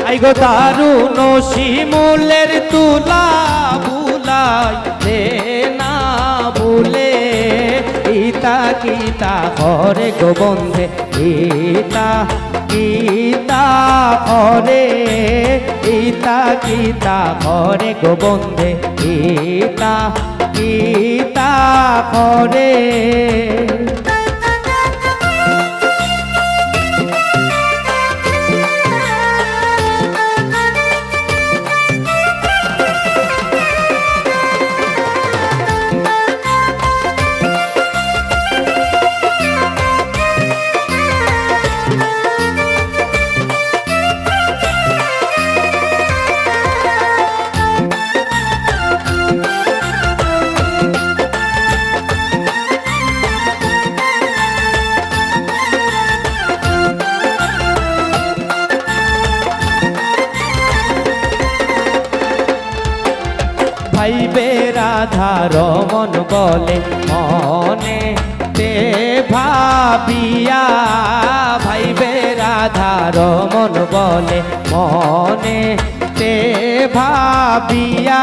I go দারুণ শিমুলের তুলা বুলাই দে না ভুলে ইতা কিতা করে গো বন্ধে ইতা কিতা করে ইতা কিতা করে গো বন্ধে ইতা কিতা করে ভাইবে রাধা রমন বলে মনে তে ভাবিয়া ভাইবে রাধা রমন বলে মনে তে ভাবিয়া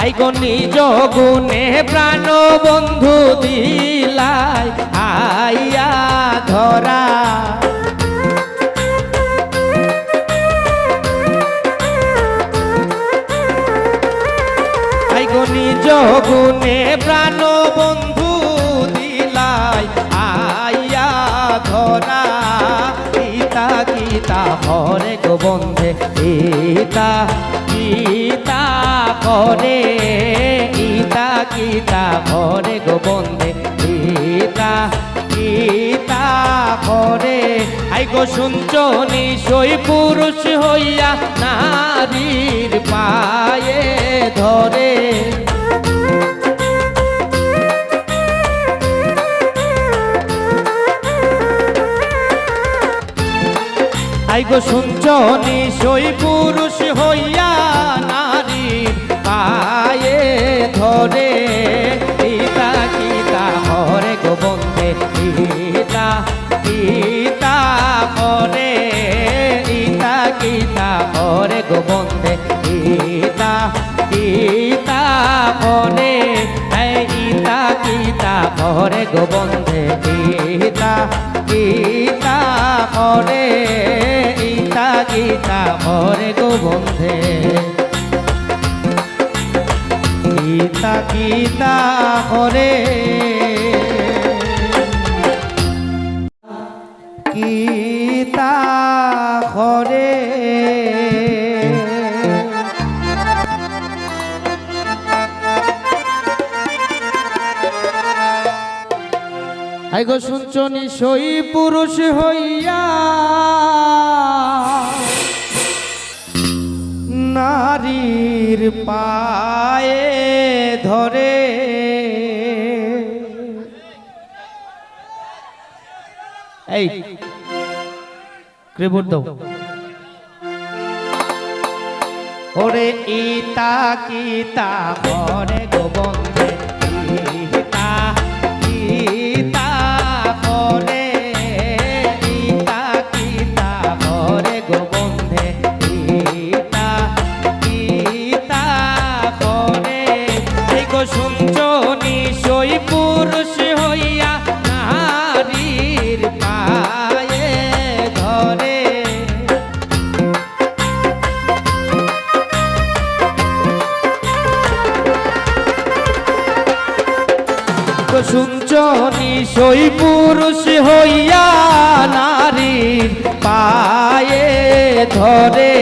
আইগো নিজ গুণে প্রাণ বন্ধু দিলাই আইয়া ধরা নিজ গুণে প্রাণ বন্ধু দিলাই আইয়া ধরা ইতা গীতা হরে গো বন্ধে ইতা গীতা করে ইতা গীতা হরে গো বন্ধে ইতা গীতা করে আইগো শুনছ নিশই পুরুষ হইয়া নারীর পায়ে ধরে আইগো শুনছ নিশই পুরুষ হইয়া নারীর পায়ে ধরে ইতা কিতা হরে গো বন্ধে ইতা কিতা করে ইতা কিতা করে গো বন্ধে ইতা কিতা করে ইতা কিতা করে গো বন্ধে ইতা কিতা করে ইতা কিতা করে গো বন্ধে ইতা কিতা করে কিতা করে আইগো শুনছ নিশই পুরুষ হইয়া নারীর পায়ে ধরে এই ক্রিবোর্ড দাও ওরে ইতা কিতা করে গো বন্ধে ইতা কিতা করে ইতা কিতা করে গো বন্ধে ইতা কিতা করে এই গো শুনছ নিশই পুরুষ হইয়া নারীর পায়ে ধরে শুনছ নিশই পুরুষ হইয়া নারীর পায়ে ধরে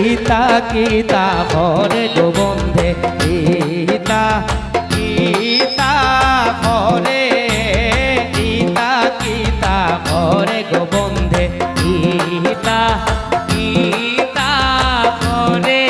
ইতা কিতা করে গো বন্ধে ইতা কিতা করে ইতা কিতা করে গো বন্ধে ইতা কিতা করে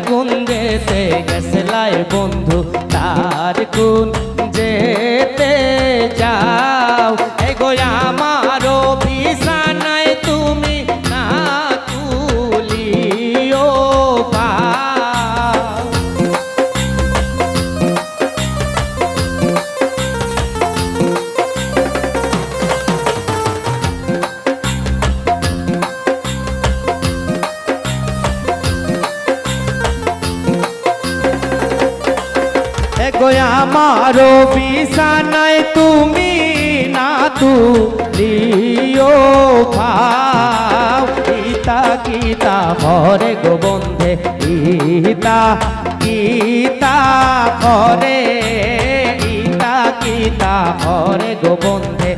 কোন যেতে গেছলাই বন্ধু তার কোন যেতে যাও এগো আমারও বিছানায় তুমি না তুলিও পাও এগো আমারও বিছানায় তুমি না তুলিও পাও গীতা গীতা ভরে গো বন্ধে গীতা গীতা ভরে গীতা গীতা ভরে গো বন্ধে